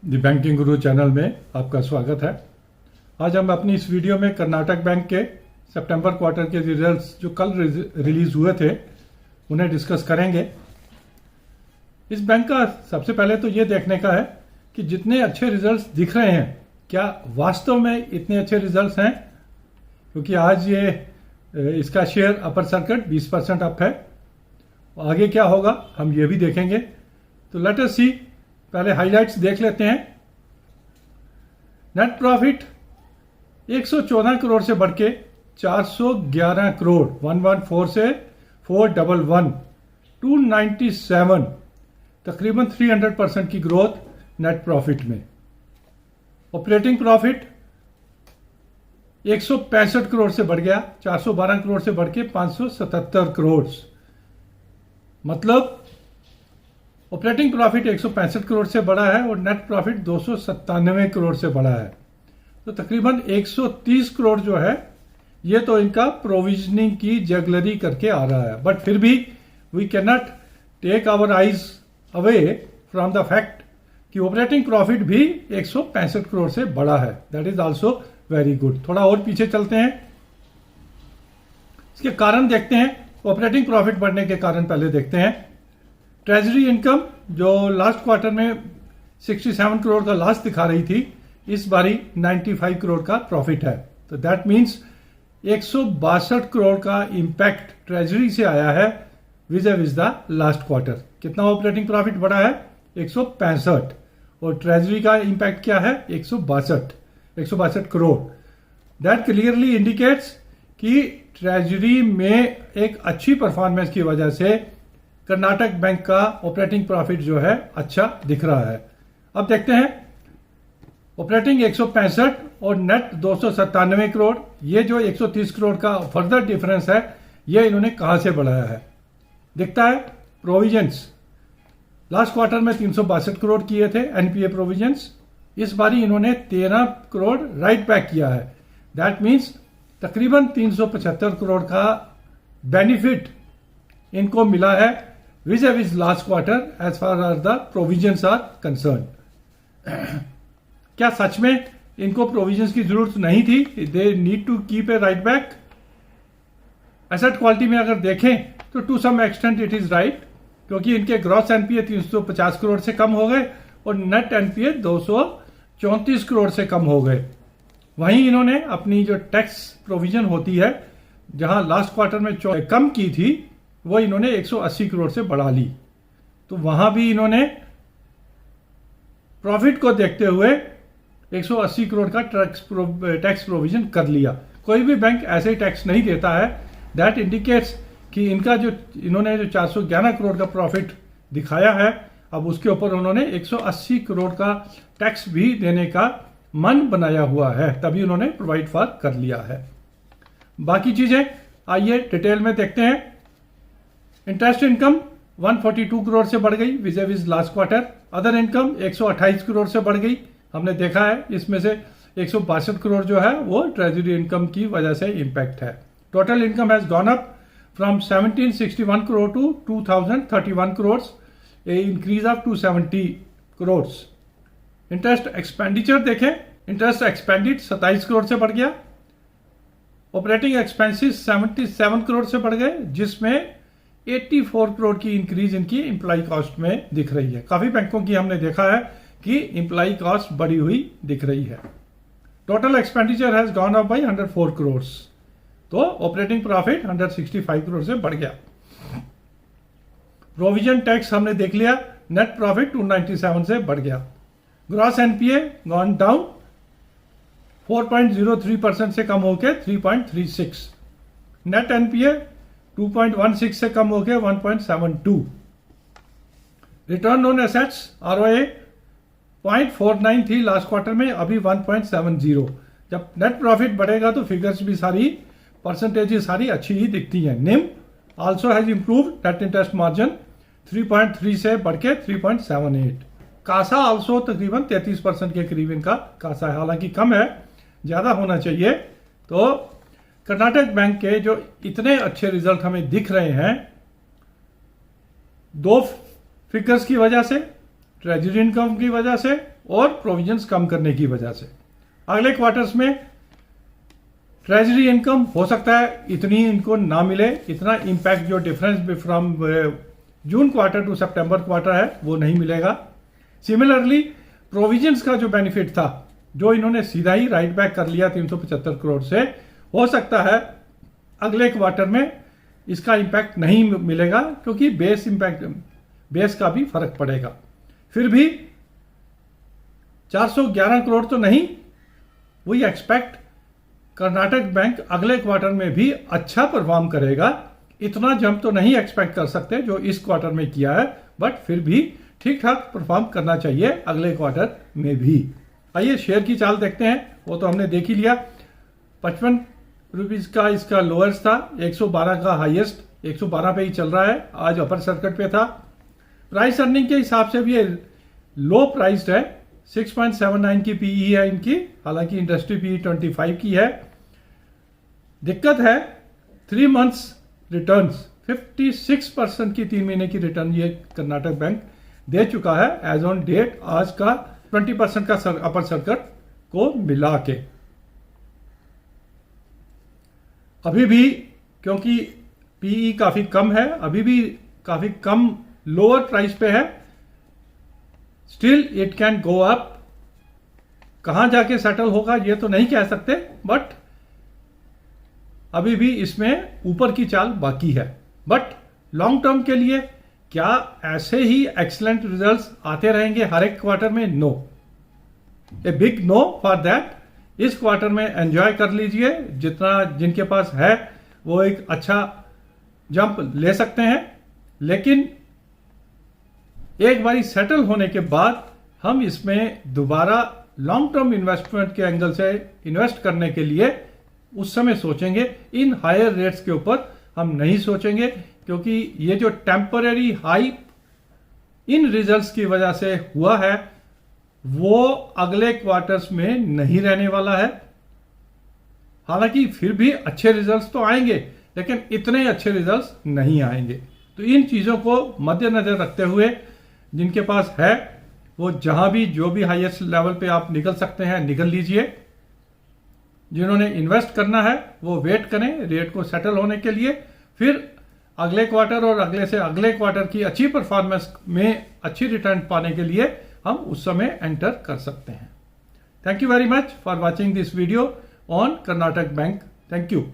The banking Guru channel में आपका स्वागत है। आज हम अपनी इस वीडियो में कर्नाटक बैंक के सितंबर क्वार्टर के रिजल्ट्स जो कल रिलीज हुए थे उन्हें डिस्कस करेंगे। इस बैंक का सबसे पहले तो ये देखने का है कि जितने अच्छे रिजल्ट्स दिख रहे हैं क्या वास्तव में इतने अच्छे रिजल्ट्स हैं, क्योंकि आज ये इसका शेयर अपर सर्किट 20% अप है। आगे क्या होगा हम ये भी देखेंगे। तो लेट अस सी, पहले हाइलाइट्स देख लेते हैं। नेट प्रॉफिट 114 करोड़ से बढ़ के 411 करोड़ 114 से 411 297, तकरीबन 300% की ग्रोथ नेट प्रॉफिट में। ऑपरेटिंग प्रॉफिट 165 करोड़ से बढ़ गया, 412 करोड़ से बढ़ के 577 करोड़, मतलब ऑपरेटिंग प्रॉफिट 165 करोड़ से बढ़ा है और नेट प्रॉफिट 297 करोड़ से बढ़ा है। तो तकरीबन 130 करोड़ जो है ये तो इनका प्रोविजनिंग की जगलरी करके आ रहा है। बट फिर भी we can not take our eyes away from the fact कि ऑपरेटिंग प्रॉफिट भी 165 करोड़ से बढ़ा है। That is also very good. थोड़ा और पीछे चलते हैं, इसके कारण देखते हैं। ऑपरेटिंग प्रॉफिट बढ़ने के कारण पहले देखते हैं। ट्रेजरी इनकम जो लास्ट क्वार्टर में 67 करोड़ का लॉस दिखा रही थी, इस बारी 95 करोड़ का प्रॉफिट है। तो दैट मीन्स 162 करोड़ का इंपैक्ट ट्रेजरी से आया है विज द लास्ट क्वार्टर। कितना ऑपरेटिंग प्रॉफिट बढ़ा है? 165, और ट्रेजरी का इंपैक्ट क्या है? 162 करोड़। दैट क्लियरली इंडिकेट्स कि ट्रेजरी में एक अच्छी परफॉर्मेंस की वजह से कर्नाटक बैंक का ऑपरेटिंग प्रॉफिट जो है अच्छा दिख रहा है। अब देखते हैं, ऑपरेटिंग 165 और नेट 297 करोड़, ये जो 130 करोड़ का फर्दर डिफरेंस है ये इन्होंने कहां से बढ़ाया है? दिखता है प्रोविजंस। लास्ट क्वार्टर में 362 करोड़ किए थे एनपीए प्रोविजंस, इस बारी इन्होंने 13 करोड़ राइट बैक किया है। दैट मीन्स तकरीबन 375 करोड़ का बेनिफिट इनको मिला है vis last quarter as far as the provisions are concern. क्या सच में इनको प्रोविजंस की जरूरत नहीं थी? They need to keep a write back. Asset quality में अगर देखें तो to some extent it is right, क्योंकि इनके ग्रॉस एनपीए 350 करोड़ से कम हो गए और नेट एनपीए 234 करोड़ से कम हो गए। वहीं इन्होंने अपनी जो टैक्स प्रोविजन होती है, जहां लास्ट क्वार्टर में कम की थी, वो इन्होंने 180 करोड़ से बढ़ा ली। तो वहां भी इन्होंने प्रॉफिट को देखते हुए 180 करोड़ का टैक्स प्रोविजन कर लिया। कोई भी बैंक ऐसे टैक्स नहीं देता है। दैट इंडिकेट्स कि इनका जो इन्होंने जो 411 करोड़ का प्रॉफिट दिखाया है, अब उसके ऊपर उन्होंने 180 करोड़ का टैक्स भी देने का मन बनाया हुआ है, तभी उन्होंने प्रोवाइड फॉर कर लिया है। बाकी चीजें आइए डिटेल में देखते हैं। इंटरेस्ट इनकम 142 करोड़ से बढ़ गई vis last quarter. Other income 128 crore से बढ़ गई। हमने देखा है इसमें से 162 करोड़ जो है वो ट्रेजरी इनकम की वजह से इंपैक्ट है। Total income has gone up from 1761 crore to 2031 crore, a increase of 270 crore. Interest expenditure देखें, इंटरेस्ट एक्सपेंडिड 27 करोड़ से बढ़ गया। ऑपरेटिंग एक्सपेंसेस 77 करोड़ से बढ़ गए, जिसमें 84 करोड़ की इंक्रीज इनकी एम्प्लॉय कॉस्ट में दिख रही है। काफी बैंकों की हमने देखा है कि एम्प्लॉय कॉस्ट बढ़ी हुई दिख रही है। Total expenditure has gone up by 104 crore, तो ऑपरेटिंग प्रॉफिट 165 करोड़ से बढ़ गया। प्रोविजन टैक्स हमने देख लिया, नेट प्रॉफिट 297 से बढ़ गया। ग्रॉस एनपीए गॉन डाउन 4.03% से कम होकर 3.36, नेट एनपीए 2.16 से कम हो गया 1.72। रिटर्न ऑन एसेट्स आरओए 0.49 थी लास्ट क्वार्टर में, अभी 1.70। जब नेट प्रॉफिट बढ़ेगा तो फिगर्स भी सारी, परसेंटेजेस सारी अच्छी ही दिखती हैं। निम also has improved, net interest margin 3.3 से बढ़ के 3.78। कासा आल्सो तकरीबन 33% के करीब इनका कासा है, हालांकि कम है, ज्यादा होना चाहिए। तो कर्नाटक बैंक के जो इतने अच्छे रिजल्ट हमें दिख रहे हैं, दो फिगर्स की वजह से, ट्रेजरी इनकम की वजह से और प्रोविजंस कम करने की वजह से। अगले क्वार्टर्स में ट्रेजरी इनकम हो सकता है इतनी इनको ना मिले, इतना इम्पैक्ट जो difference from June quarter to September quarter है वो नहीं मिलेगा। सिमिलरली प्रोविजंस का जो बेनिफिट था जो इन्होंने सीधा ही राइट बैक कर लिया 375 करोड़ से, हो सकता है अगले क्वार्टर में इसका इम्पैक्ट नहीं मिलेगा क्योंकि बेस का भी फर्क पड़ेगा। फिर भी 411 करोड़ तो नहीं, वी एक्सपेक्ट कर्नाटक बैंक अगले क्वार्टर में भी अच्छा परफॉर्म करेगा। इतना जंप तो नहीं एक्सपेक्ट कर सकते जो इस क्वार्टर में किया है, बट फिर भी ठीक ठाक परफॉर्म करना चाहिए अगले क्वार्टर में भी। आइए शेयर की चाल देखते हैं, वो तो हमने देख ही लिया। 55 रुपीज का इसका लोअर्स था, 112 का हाईएस्ट, 112 पे ही चल रहा है, आज अपर सर्किट पे था। प्राइस अर्निंग के हिसाब से भी लो प्राइस्ड है, 6.79 की पीई है इनकी, हालांकि इंडस्ट्री पीई 25 की है। दिक्कत है 3 मंथ्स रिटर्न्स, 56% की 3 महीने की रिटर्न ये कर्नाटक बैंक दे चुका है एज ऑन डेट, आज का 20% का अपर सर्किट को मिला के। अभी भी क्योंकि पीई काफी कम है, अभी भी काफी कम लोअर प्राइस पे है, still it can go up. कहां जाके सेटल होगा ये तो नहीं कह सकते, बट अभी भी इसमें ऊपर की चाल बाकी है। बट लॉन्ग टर्म के लिए क्या ऐसे ही एक्सीलेंट रिजल्ट्स आते रहेंगे हर एक क्वार्टर में? No, a big no for that. इस क्वार्टर में एंजॉय कर लीजिए, जितना जिनके पास है वो एक अच्छा जंप ले सकते हैं, लेकिन एक बारी सेटल होने के बाद हम इसमें दोबारा लॉन्ग टर्म इन्वेस्टमेंट के एंगल से इन्वेस्ट करने के लिए उस समय सोचेंगे। इन हायर रेट्स के ऊपर हम नहीं सोचेंगे, क्योंकि ये जो टेम्पररी हाइप इन रिजल्ट्स की वजह से हुआ है वो अगले क्वार्टर्स में नहीं रहने वाला है। हालांकि फिर भी अच्छे रिजल्ट्स तो आएंगे, लेकिन इतने अच्छे रिजल्ट्स नहीं आएंगे। तो इन चीजों को मद्देनजर रखते हुए जिनके पास है वो जहां भी जो भी हाईएस्ट लेवल पे आप निकल सकते हैं निकल लीजिए। जिन्होंने इन्वेस्ट करना है वो वेट करें रेट को सेटल होने के लिए, फिर अगले क्वार्टर और अगले से अगले क्वार्टर की अच्छी परफॉर्मेंस में अच्छी रिटर्न पाने के लिए हम उस समय एंटर कर सकते हैं। Thank you very much for watching this video on Karnataka bank. Thank you.